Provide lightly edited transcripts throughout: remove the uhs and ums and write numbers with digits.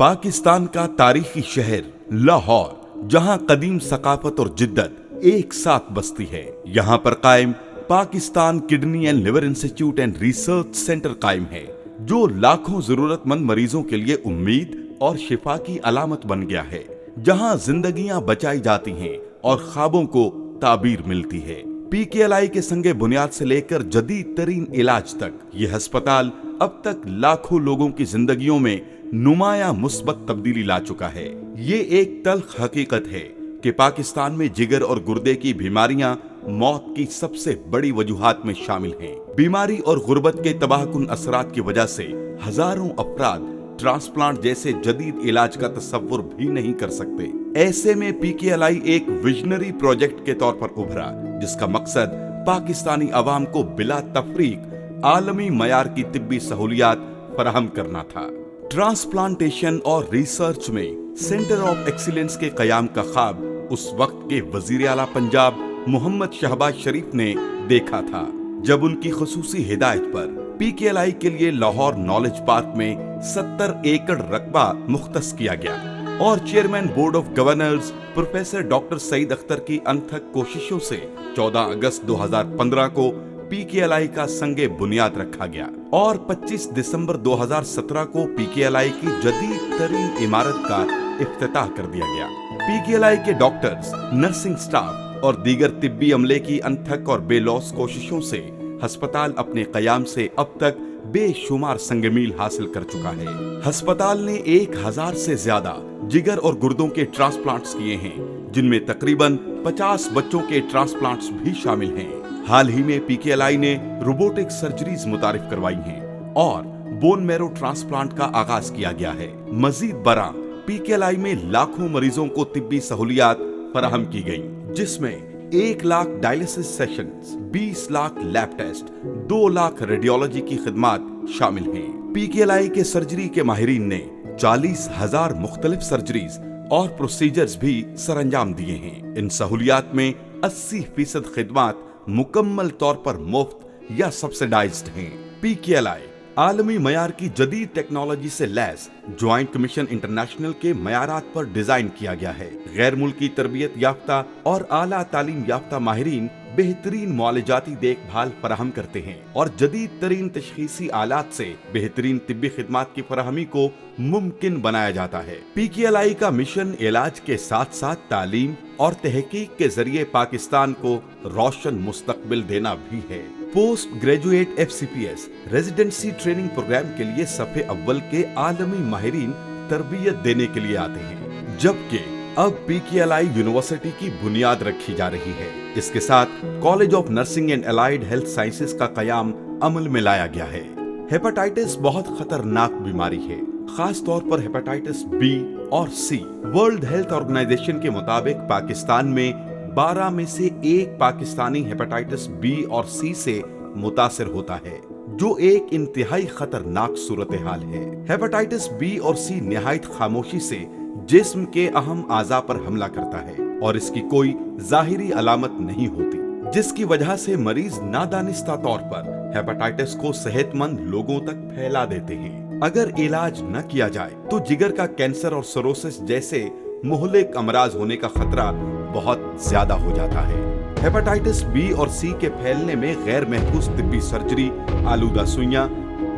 पाकिस्तान का तारीखी शहर लाहौर, जहां कदीम सकाफत और जिद्दत एक साथ बसती है। यहां पर कायम Pakistan kidney and liver institute and research centre कायम है, जो लाखों जरूरतमंद मरीजों के लिए उम्मीद और शिफा की अलामत बन गया है। जहां जिंदगियां बचाई जाती हैं और ख्वाबों को ताबीर मिलती है। पीकेएलआई के संगे बुनियाद से लेकर जदीद तरीन इलाज तक ये अस्पताल अब तक लाखों लोगों की जिंदगियों में नुमाया मुस्बत तब्दीली ला चुका है। ये एक तल्ख हकीकत है कि पाकिस्तान में जिगर और गुर्दे की बीमारियां मौत की सबसे बड़ी वजूहात में शामिल हैं। बीमारी और गुर्बत के तबाहकुन असरात की वजह से हजारों अफराद ट्रांसप्लांट जैसे जदीद इलाज का तसव्वुर भी नहीं कर सकते। ऐसे में पीकेएलआई एक विजनरी प्रोजेक्ट के तौर पर उभरा, जिसका मकसद पाकिस्तानी अवाम को बिला तफरीक आलमी मयार की तिब्बी सहूलियात फराहम करना था। ट्रांसप्लांटेशन और रिसर्च में सेंटर ऑफ एक्सीलेंस के कयाम का ख्वाब उस वक्त के वजीर आला पंजाब मोहम्मद शहबाज शरीफ ने देखा था, जब उनकी खुसूसी हिदायत पर पीकेएलआई के लिए लाहौर नॉलेज पार्क में 70 एकड़ रकबा मुख्तस किया गया और chairman board of governors professor doctor Saeed Akhtar की अनथक कोशिशों से 14 अगस्त 2015 को पीकेएलआई का संगे बुनियाद रखा गया और 25 दिसंबर 2017 को पीकेएलआई की जदीद तरीन इमारत का इफ्तिताह कर दिया गया। पीकेएलआई के डॉक्टर्स, नर्सिंग स्टाफ और दीगर तिब्बी अमले की अनथक और बेलौस कोशिशों से अस्पताल अपने कयाम से अब तक बेशुमार संगमील हासिल कर चुका है। अस्पताल ने 1000 से ज्यादा जिगर और गुर्दों के ट्रांसप्लांट्स किए हैं, जिनमें तकरीबन 50 बच्चों के ट्रांसप्लांट्स भी शामिल हैं। हाल ही में पीकेएलआई ने रोबोटिक सर्जरीज मुतारिफ करवाई हैं और बोन मैरो ट्रांसप्लांट का आगाज किया गया है। मजीद बरां पीकेएलआई में लाखों मरीजों को तिब्बी सहूलियात फराहम की गई, जिसमें 1 lakh dialysis sessions, 20 lakh lab test, 2 lakh radiology की खिदमात शामिल हैं। पीकेएलआई के सर्जरी के माहिरीन ने 40,000 मुख्तलिफ सर्जरीज और प्रोसीजर्स भी सरअंजाम दिए हैं। इन सहूलियात में 80% खिदमात मुकम्मल तौर पर मुफ्त या सब्सिडाइज्ड हैं। पीकेएलआई आलमी मयार की जदीद टेक्नोलॉजी से लैस ज्वाइंट कमीशन इंटरनेशनल के मयारात पर डिजाइन किया गया है। गैर मुल्की तरबियत याफ्ता और आला तालीम याफ्ता माहिरीन बेहतरीन मुआलजाती देखभाल फराहम करते हैं और जदीद तरीन तशखीसी आलात से बेहतरीन तिब्बी खिदमात की फराहमी को मुमकिन बनाया जाता है। पीकेएलआई का मिशन इलाज के साथ साथ तालीम और तहकीक के जरिए पाकिस्तान को रोशन मुस्तकबिल देना भी है। Post graduate FCPS residency training program के लिए सफ़े अव्वल के आलमी माहिरीन तरबियत देने के लिए आते हैं, जबकि अब पीकेएलआई यूनिवर्सिटी की बुनियाद रखी जा रही है। इसके साथ college of nursing and allied health sciences का कयाम अमल में लाया गया है। हेपेटाइटिस बहुत खतरनाक बीमारी है, खास तौर पर हेपेटाइटिस B और C। वर्ल्ड हेल्थ ऑर्गेनाइजेशन के मुताबिक पाकिस्तान में 12 में से 1 पाकिस्तानी हेपेटाइटिस B और C से मुतासिर होता है, जो एक इंतहाई खतरनाक सूरत हाल है। हेपेटाइटिस B और C निहायत खामोशी से जिस्म के अहम आज़ा पर हमला करता है और इसकी कोई जाहिरी अलामत नहीं होती, जिसकी वजह से मरीज नादानिस्ता तौर पर हेपेटाइटिस को सेहतमंद लोगों तक फैला देते हैं। अगर इलाज न किया जाए तो जिगर का कैंसर और सिरोसिस जैसे मुहलिक अमराज होने का खतरा बहुत ज्यादा हो जाता है। हेपेटाइटिस B और C के फैलने में गैर महफूज तिब्बी सर्जरी, आलूदा सुइयां,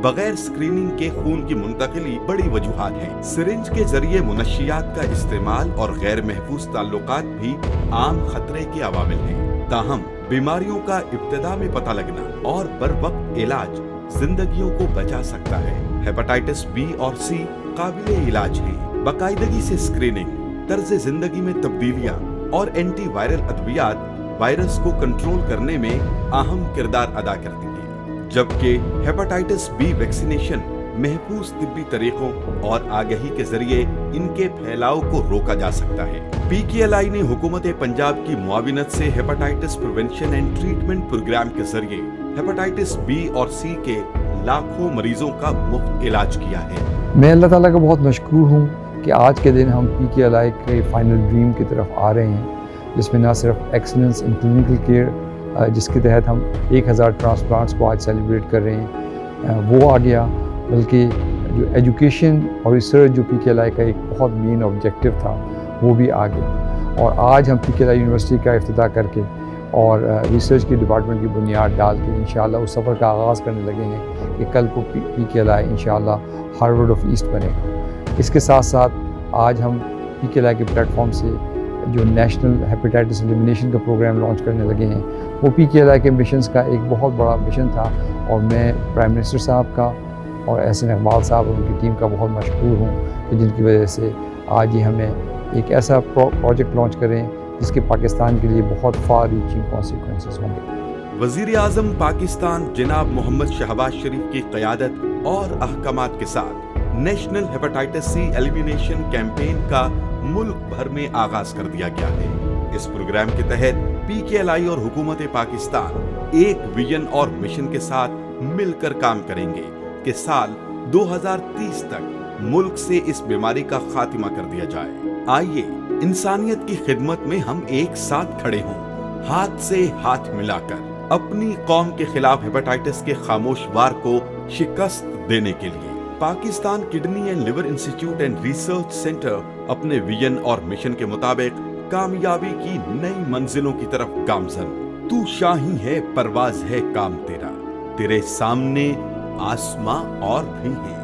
बगैर स्क्रीनिंग के खून की मुंतकिली बड़ी वजूहात हैं। सिरिंज के जरिए मुनशियात का इस्तेमाल और गैर महफूज ताल्लुकात भी आम खतरे के अवामिल हैं। ताहम बीमारियों का इब्तिदा में पता लगना और बर वक्त इलाज जिंदगियों को बचा सकता है। हेपेटाइटिस B और C काबिल इलाज हैं। बाकायदगी से स्क्रीनिंग, तर्ज जिंदगी में तब्दीलियां और एंटीवायरल अद्वियात वायरस को कंट्रोल करने में अहम किरदार अदा करती हैं, जबकि हेपेटाइटिस B वैक्सीनेशन महफूज तिब्बी तरीकों और आगाही के जरिए इनके फैलाव को रोका जा सकता है। पीकेएलआई ने हुकूमत पंजाब की मुआविनत से hepatitis prevention and treatment program के जरिए हेपेटाइटिस B और C के लाखों मरीजों का मुफ्त इलाज किया है। मैं अल्लाह ताला का बहुत मशकूर हूँ कि आज के दिन हम पीकेएलआई के फाइनल ड्रीम की तरफ आ रहे हैं, जिसमें ना सिर्फ एक्सीलेंस इन क्लिनिकल केयर, जिसके तहत हम 1000 ट्रांसप्लांट्स को आज सेलिब्रेट कर रहे हैं, वो आ गया, बल्कि جو ایجوکیشن اور ریسرچ جو پی کے ایل آئی کا ایک بہت مین آبجیکٹیو تھا وہ بھی آ گیا، اور آج ہم پی کے ایل آئی یونیورسٹی کا افتتاح کر کے اور ریسرچ کی ڈپارٹمنٹ کی بنیاد ڈال کے انشاءاللہ اس سفر کا آغاز کرنے لگے ہیں کہ کل کو پی کے ایل آئی انشاءاللہ ہارورڈ آف ایسٹ بنے گا۔ اس کے ساتھ ساتھ آج ہم پی کے ایل آئی کے پلیٹ فارم سے جو نیشنل ہیپیٹائٹس ایلیمینیشن کا پروگرام لانچ کرنے لگے ہیں، وہ پی کے ایل آئی کے مشنز کا ایک بہت بڑا مشن تھا، اور میں پرائم منسٹر صاحب کا اور احسن اقبال صاحب اور ان کی ٹیم کا بہت مشکور ہوں کہ جن کی وجہ سے آج یہ ہمیں ایک ایسا پروجیکٹ لانچ کریں جس کے پاکستان کے لیے بہت فار ریچنگ کانسیکوینسز ہوں گے۔ وزیر اعظم پاکستان جناب محمد شہباز شریف کی قیادت اور احکامات کے ساتھ national hepatitis C elimination campaign کا ملک بھر میں آغاز کر دیا گیا ہے۔ اس پروگرام کے تحت پی کے ایل آئی اور حکومت پاکستان ایک ویژن اور مشن کے ساتھ مل کر کام کریں گے کہ سال 2030 تک ملک سے اس بیماری کا خاتمہ کر دیا جائے۔ آئیے انسانیت کی خدمت میں ہم ایک ساتھ کھڑے ہوں، ہاتھ سے ہاتھ ملا کر اپنی قوم کے خلاف ہیپاٹائٹس کے خاموش وار کو شکست دینے کے لیے۔ Pakistan kidney and liver institute and research centre اپنے ویژن اور مشن کے مطابق کامیابی کی نئی منزلوں کی طرف گامزن۔ تو شاہی ہے، پرواز ہے کام تیرا، تیرے سامنے آسماں اور بھی ہیں۔